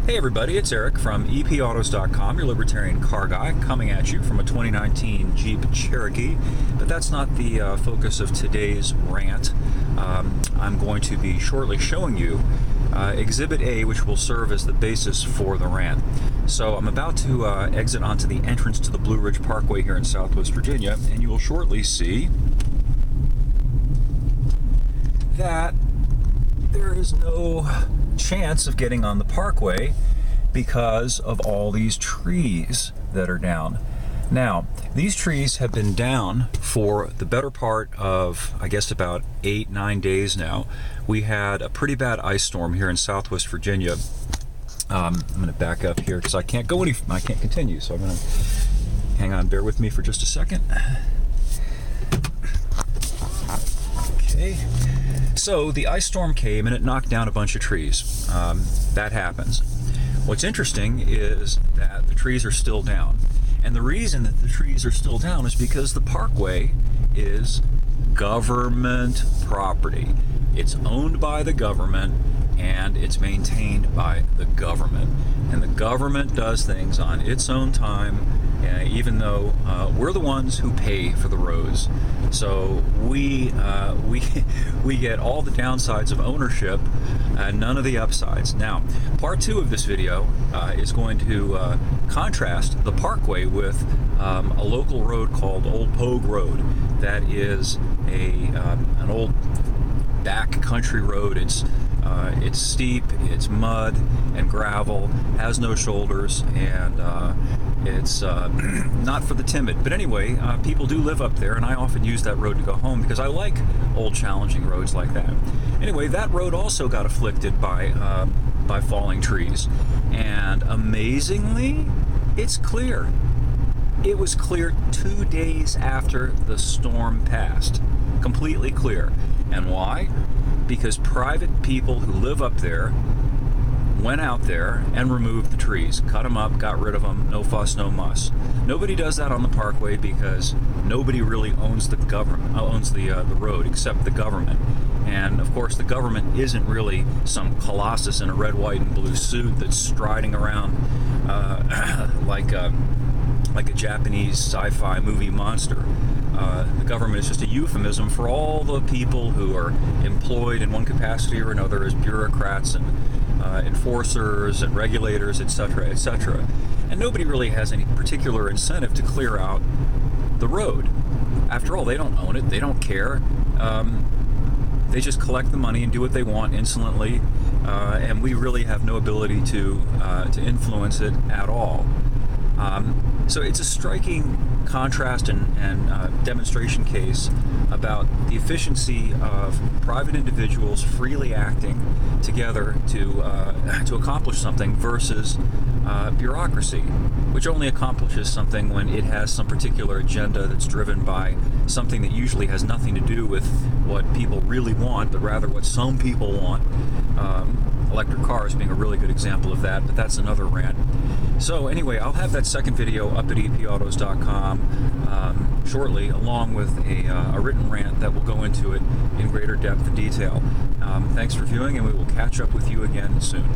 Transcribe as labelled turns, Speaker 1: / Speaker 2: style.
Speaker 1: Hey everybody, it's Eric from epautos.com, your libertarian car guy, coming at you from a 2019 Jeep Cherokee. But that's not the focus of today's rant. I'm going to be shortly showing you Exhibit A, which will serve as the basis for the rant. So I'm about to exit onto the entrance to the Blue Ridge Parkway here in Southwest Virginia, and you will shortly see that there is no chance of getting on the parkway because of all these trees that are down. Now, these trees have been down for the better part of, I guess, about 8-9 days now. We had a pretty bad ice storm here in Southwest Virginia. I'm going to back up here because I can't continue, so I'm going to hang on, bear with me for just a second. Okay. So the ice storm came and it knocked down a bunch of trees. That happens. What's interesting is that the trees are still down. And the reason that the trees are still down is because the parkway is government property. It's owned by the government and it's maintained by the government. And the government does things on its own time, even though we're the ones who pay for the roads. So we get all the downsides of ownership and none of the upsides. Now, part 2 of this video is going to contrast the parkway with a local road called Old Pogue Road. That is an old backcountry road. It's steep, it's mud and gravel, has no shoulders, and it's not for the timid. But anyway, people do live up there, and I often use that road to go home because I like old challenging roads like that. Anyway, that road also got afflicted by falling trees, and amazingly, it's clear. It was clear 2 days after the storm passed. Completely clear. And why? Because private people who live up there went out there and removed the trees, cut them up, got rid of them, no fuss, no muss. Nobody does that on the parkway because nobody really owns the road except the government. And of course, the government isn't really some colossus in a red, white, and blue suit that's striding around like a Japanese sci-fi movie monster. The government is just a euphemism for all the people who are employed in one capacity or another as bureaucrats and enforcers and regulators, etc., etc. And nobody really has any particular incentive to clear out the road. After all, they don't own it, they don't care. They just collect the money and do what they want insolently, and we really have no ability to influence it at all. So it's a striking contrast and demonstration case about the efficiency of private individuals freely acting together to accomplish something versus bureaucracy, which only accomplishes something when it has some particular agenda that's driven by something that usually has nothing to do with what people really want, but rather what some people want. Electric cars being a really good example of that, but that's another rant. So anyway, I'll have that second video up at epautos.com shortly, along with a written rant that will go into it in greater depth and detail. Thanks for viewing, and we will catch up with you again soon.